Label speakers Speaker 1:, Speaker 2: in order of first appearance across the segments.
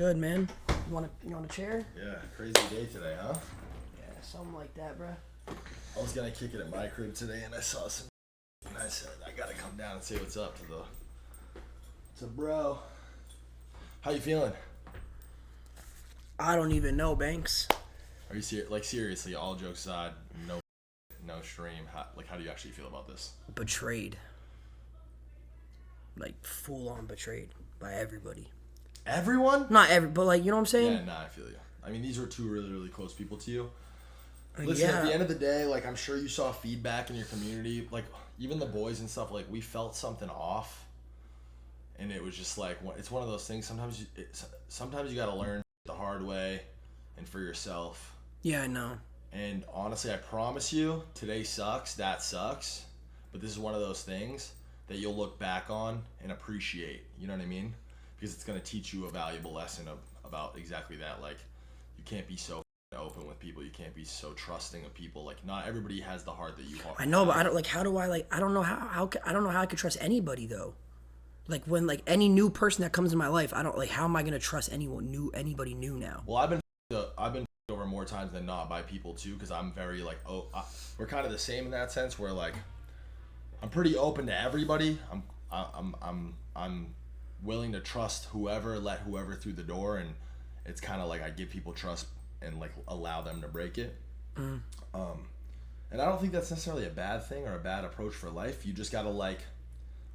Speaker 1: good, man? You want a chair?
Speaker 2: Yeah, crazy day today, huh?
Speaker 1: Yeah, something like that, bro.
Speaker 2: I was gonna kick it at my crib today, and I saw some. And I said, I gotta come down and say what's up to bro. How you feeling?
Speaker 1: I don't even know, Banks.
Speaker 2: Are you seriously? All jokes aside, no stream. How do you actually feel about this?
Speaker 1: Betrayed. Like full on betrayed by everybody.
Speaker 2: Everyone?
Speaker 1: Not every, but like, you know what I'm saying?
Speaker 2: Yeah, I feel you. I mean, these were two really, really close people to you. Listen, at the end of the day, like, I'm sure you saw feedback in your community. Like, even the boys and stuff, like, we felt something off. And it was just like, it's one of those things. Sometimes you got to learn the hard way and for yourself.
Speaker 1: Yeah, I know.
Speaker 2: And honestly, I promise you, today sucks. That sucks. But this is one of those things that you'll look back on and appreciate. You know what I mean? Because it's going to teach you a valuable lesson about exactly that. Like, you can't be so open with people. You can't be so trusting of people. Like, not everybody has the heart that you have.
Speaker 1: I know, but I don't, like, how do I, like, I don't know how I could trust anybody, though. Like, when, like, any new person that comes in my life, I don't, like, how am I going to trust anybody new now?
Speaker 2: Well, I've been over more times than not by people, too, because I'm very, like, we're kind of the same in that sense, where, like, I'm pretty open to everybody. I'm willing to trust whoever, let whoever through the door, and it's kind of like I give people trust and, like, allow them to break it. And I don't think that's necessarily a bad thing or a bad approach for life. You just gotta, like,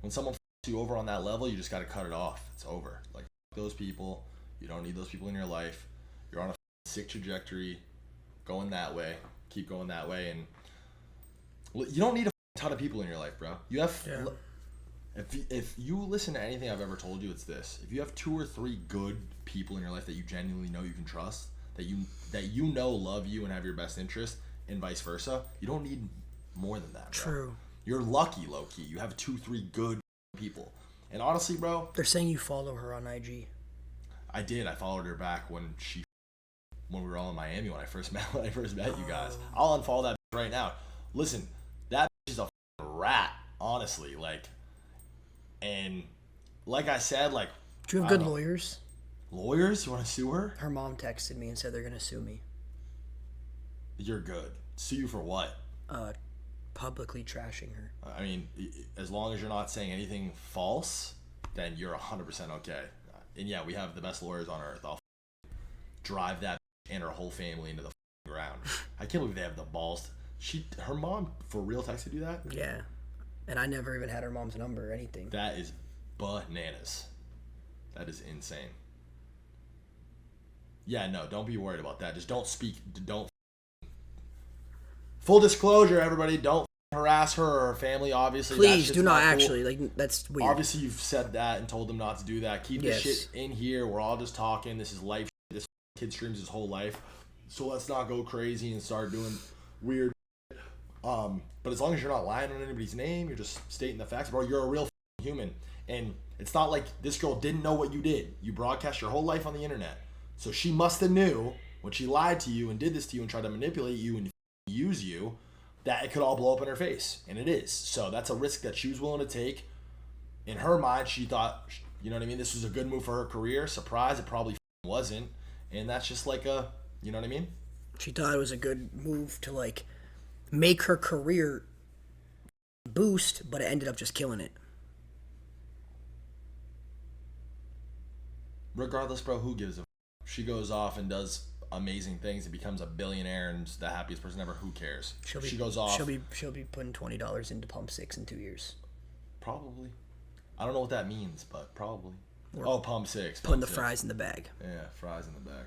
Speaker 2: when someone you over on that level, you just gotta cut it off. It's over. Like, those people, you don't need those people in your life. You're on a sick trajectory, going that way. Keep going that way, and you don't need a ton of people in your life, bro. You have. Yeah. If you listen to anything I've ever told you, it's this: if you have 2 or 3 good people in your life that you genuinely know you can trust, that you know love you and have your best interest, and vice versa, you don't need more than that, bro. True. You're lucky, low key. You have 2, 3 good people, and honestly, bro,
Speaker 1: they're saying you follow her on IG.
Speaker 2: I did. I followed her back when we were all in Miami when I first met you guys. I'll unfollow that right now. Listen, that is a rat, honestly. Like. And like I said, like...
Speaker 1: Do you have good lawyers?
Speaker 2: Lawyers? You want to sue her?
Speaker 1: Her mom texted me and said they're going to sue me.
Speaker 2: You're good. Sue you for what?
Speaker 1: Publicly trashing her.
Speaker 2: I mean, as long as you're not saying anything false, then you're 100% okay. And yeah, we have the best lawyers on earth. I'll drive that and her whole family into the ground. I can't believe they have the balls. Her mom for real texted you that?
Speaker 1: Yeah. And I never even had her mom's number or anything.
Speaker 2: That is bananas. That is insane. Yeah, no, don't be worried about that. Just don't speak. Don't. Full disclosure, everybody, don't harass her or her family, obviously.
Speaker 1: Please do not actually. Like, that's weird.
Speaker 2: Obviously, you've said that and told them not to do that. Keep this shit in here. We're all just talking. This is life. This kid streams his whole life. So let's not go crazy and start doing weird. But as long as you're not lying on anybody's name, you're just stating the facts, bro. You're a real human, and it's not like this girl didn't know what you did. You broadcast your whole life on the internet, so she must have knew when she lied to you and did this to you and tried to manipulate you and use you, that it could all blow up in her face, and it is. So that's a risk that she was willing to take. In her mind, she thought, you know what I mean, this was a good move for her career. Surprise, it probably wasn't, and that's just like a, you know what I mean?
Speaker 1: She thought it was a good move to, like, make her career boost, but it ended up just killing it.
Speaker 2: Regardless, bro, who gives a she goes off and does amazing things and becomes a billionaire and the happiest person ever. Who cares? She goes off.
Speaker 1: She'll be putting $20 into Pump 6 in 2 years.
Speaker 2: Probably. I don't know what that means, but probably. Pump 6.
Speaker 1: Putting the fries in the bag.
Speaker 2: Yeah, fries in the bag.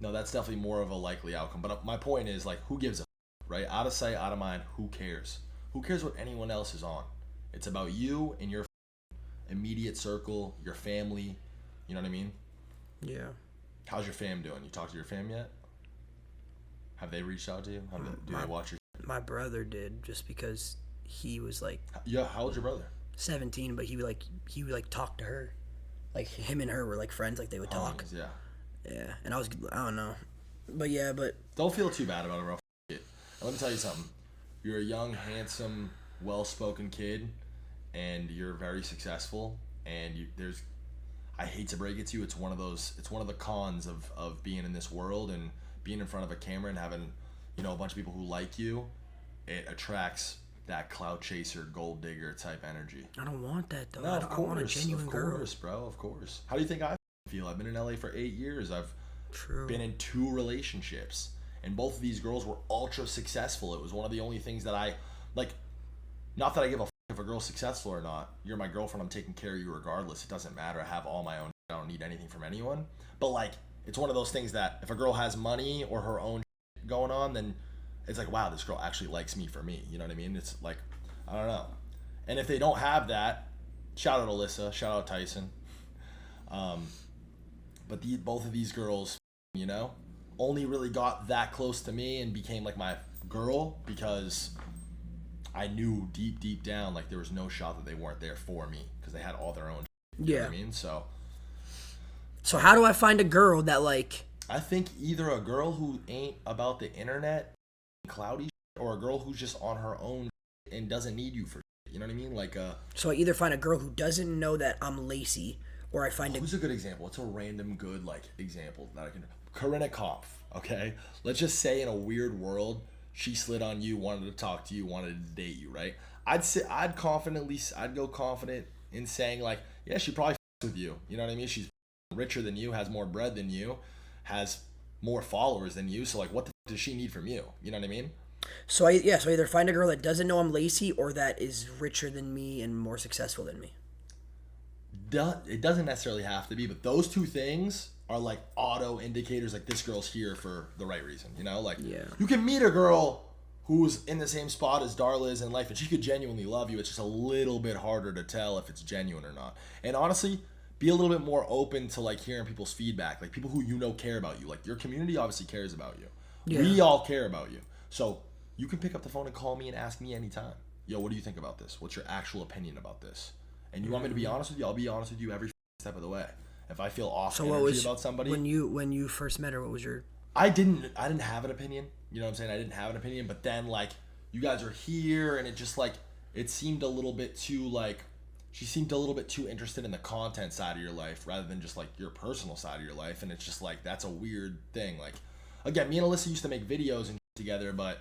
Speaker 2: No, that's definitely more of a likely outcome. But my point is, like, who gives a right? Out of sight, out of mind. Who cares? Who cares what anyone else is on? It's about you and your immediate circle, your family. You know what I mean?
Speaker 1: Yeah.
Speaker 2: How's your fam doing? You talked to your fam yet? Have they reached out to you? Do they watch your...
Speaker 1: My brother did, just because he was like...
Speaker 2: Yeah, how old's your brother?
Speaker 1: 17, but he would talk to her. Like, him and her were like friends, like they would talk.
Speaker 2: Yeah.
Speaker 1: Yeah, and I don't know. But yeah, but...
Speaker 2: Don't feel too bad about it, bro. Let me tell you something. You're a young, handsome, well-spoken kid, and you're very successful, and I hate to break it to you, it's one of the cons of being in this world and being in front of a camera and having, you know, a bunch of people who like you. It attracts that clout chaser, gold digger type energy.
Speaker 1: I don't want that though.
Speaker 2: No, of course,
Speaker 1: I want a genuine girl.
Speaker 2: Of course, bro, of course. How do you think I feel? I've been in LA for 8 years. I've been in 2 relationships, and both of these girls were ultra successful. It was one of the only things that I like. Not that I give a if a girl's successful or not. You're my girlfriend. I'm taking care of you regardless. It doesn't matter. I have all my own. I don't need anything from anyone. But like, it's one of those things that if a girl has money or her own going on, then it's like, wow, this girl actually likes me for me. You know what I mean? It's like, I don't know. And if they don't have that, shout out Alyssa, shout out Tyson. But both of these girls, you know, only really got that close to me and became like my girl because I knew deep down like there was no shot that they weren't there for me because they had all their own. You know what I mean? So
Speaker 1: how do I find a girl that like?
Speaker 2: I think either a girl who ain't about the internet, cloudy, or a girl who's just on her own and doesn't need you for. You know what I mean? Like
Speaker 1: So I either find a girl who doesn't know that I'm Lacy, or I find
Speaker 2: who's a good example? What's a random good like example that I can? Corinna Kopf. Okay, let's just say in a weird world, she slid on you, wanted to talk to you, wanted to date you, right? I'd go confident in saying like, yeah, she probably with you. You know what I mean? She's richer than you, has more bread than you, has more followers than you. So like, what does she need from you? You know what I mean?
Speaker 1: So I either find a girl that doesn't know I'm Lacy or that is richer than me and more successful than me.
Speaker 2: It doesn't necessarily have to be, but those two things are like auto indicators. Like this girl's here for the right reason. You know, like you can meet a girl who's in the same spot as Darla is in life, and she could genuinely love you. It's just a little bit harder to tell if it's genuine or not. And honestly, be a little bit more open to like hearing people's feedback, like people who you know care about you. Like your community obviously cares about you. Yeah. We all care about you. So you can pick up the phone and call me and ask me anytime. Yo, what do you think about this? What's your actual opinion about this? And you want me to be honest with you? I'll be honest with you every step of the way. If I feel off energy about somebody.
Speaker 1: When you first met her, what was your?
Speaker 2: I didn't have an opinion. You know what I'm saying? I didn't have an opinion, but then like you guys are here, and it just like it seemed a little bit too like she seemed a little bit too interested in the content side of your life rather than just like your personal side of your life, and it's just like that's a weird thing. Like again, me and Alyssa used to make videos and together, but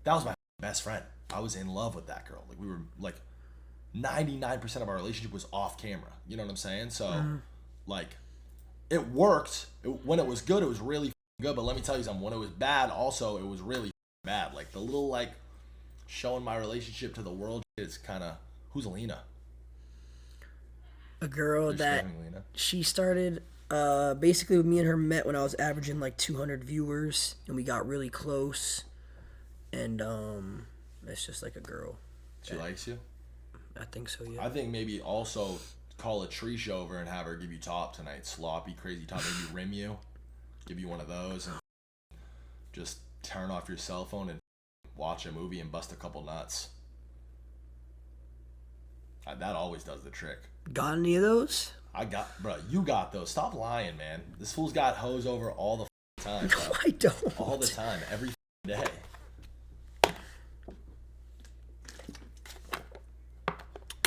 Speaker 2: that was my best friend. I was in love with that girl. Like we were like 99% of our relationship was off camera. You know what I'm saying? So like it worked. When it was good, it was really good. But let me tell you something. When it was bad, also it was really bad. Like the little like showing my relationship to the world is kind of who's Alina?
Speaker 1: A girl that she started. Basically, me and her met when I was averaging like 200 viewers, and we got really close. And it's just like a girl.
Speaker 2: She likes you?
Speaker 1: I think so, yeah.
Speaker 2: I think maybe also call a Trish over and have her give you top tonight. Sloppy, crazy top. Maybe rim you. Give you one of those. And just turn off your cell phone and watch a movie and bust a couple nuts. That always does the trick.
Speaker 1: Got any of those?
Speaker 2: Bro, you got those. Stop lying, man. This fool's got hoes over all the time.
Speaker 1: No,
Speaker 2: bro.
Speaker 1: I don't.
Speaker 2: All the time. Every day.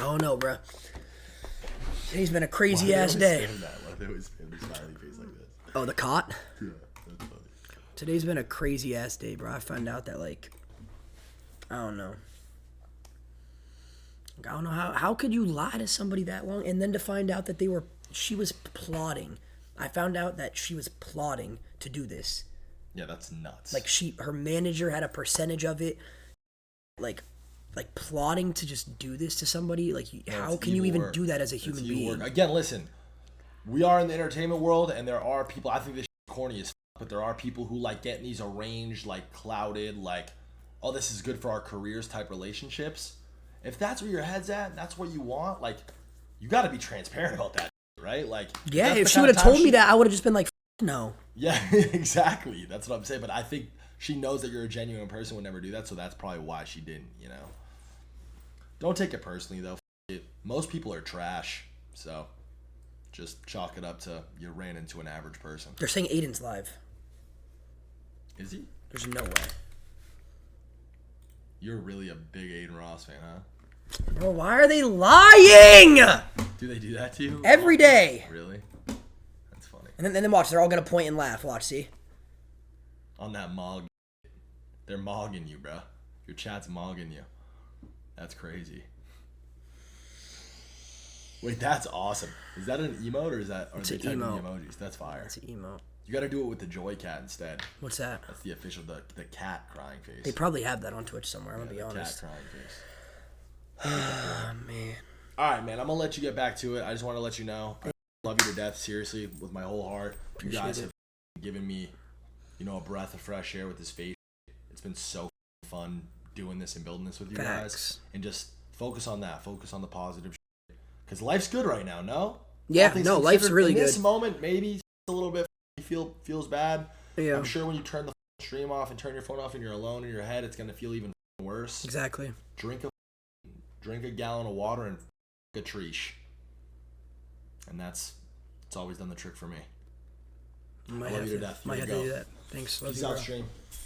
Speaker 1: Oh no, bro. Today's been a crazy ass day.
Speaker 2: Why they always spam the smiley face like this?
Speaker 1: Oh, the cot?
Speaker 2: Yeah, that's funny.
Speaker 1: Today's been a crazy ass day, bro. I found out that like, I don't know. I don't know how could you lie to somebody that long and then to find out that she was plotting. I found out that she was plotting to do this.
Speaker 2: Yeah, that's nuts.
Speaker 1: Like her manager had a percentage of it. Like plotting to just do this to somebody. Like how can you even do that as a human being?
Speaker 2: Again, listen. We are in the entertainment world, and there are people. I think this is corny as but there are people who like getting these arranged, like clouded, like, oh, this is good for our careers type relationships. If that's where your head's at, and that's what you want, like, you got to be transparent about that, right? Like,
Speaker 1: yeah, if she would have told me that, I would have just been like, no.
Speaker 2: Yeah, exactly. That's what I'm saying. But I think she knows that you're a genuine person, would never do that, so that's probably why she didn't, you know. Don't take it personally, though. Most people are trash, so just chalk it up to you ran into an average person.
Speaker 1: They're saying Aiden's live.
Speaker 2: Is he?
Speaker 1: There's no way.
Speaker 2: You're really a big Aiden Ross fan, huh?
Speaker 1: Bro, why are they lying?
Speaker 2: Dude, Do they do that to you?
Speaker 1: Every day.
Speaker 2: Really? That's funny.
Speaker 1: And then watch, they're all gonna point and laugh. Watch, see?
Speaker 2: On that mog. They're mogging you, bro. Your chat's mogging you. That's crazy. Wait, that's awesome. Is that an emote or is that? Or
Speaker 1: it's
Speaker 2: are
Speaker 1: an
Speaker 2: they typing
Speaker 1: emote.
Speaker 2: the emojis? That's fire.
Speaker 1: It's an emote.
Speaker 2: You got to do it with the joy cat instead.
Speaker 1: What's that?
Speaker 2: That's the official, the cat crying face.
Speaker 1: They probably have that on Twitch somewhere. I'm gonna be honest.
Speaker 2: Cat crying face.
Speaker 1: Oh man.
Speaker 2: All right, man. I'm gonna let you get back to it. I just want to let you know I love you to death. Seriously, with my whole heart.
Speaker 1: Appreciate
Speaker 2: you guys
Speaker 1: it.
Speaker 2: have given me, a breath of fresh air with this face. It's been so fun doing this and building this with you guys. And just focus on that. Focus on the positive. Because life's good right now. No.
Speaker 1: Yeah. No. Life's really
Speaker 2: in
Speaker 1: good.
Speaker 2: This moment, maybe a little bit feels bad.
Speaker 1: Yeah.
Speaker 2: I'm sure when you turn the stream off and turn your phone off and you're alone in your head, it's gonna feel even worse.
Speaker 1: Exactly.
Speaker 2: Drink a gallon of water and a treesh. And it's always done the trick for me. I love you to death.
Speaker 1: Might have to do that. Thanks. Love
Speaker 2: Peace
Speaker 1: you,
Speaker 2: out,
Speaker 1: bro.
Speaker 2: stream.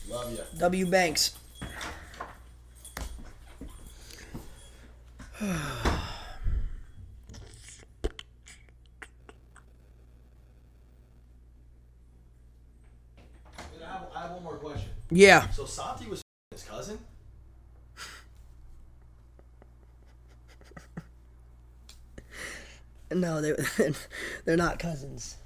Speaker 2: Love you.
Speaker 1: W Banks.
Speaker 2: I have one more question.
Speaker 1: Yeah.
Speaker 2: So Santi was his cousin?
Speaker 1: No, they're not cousins.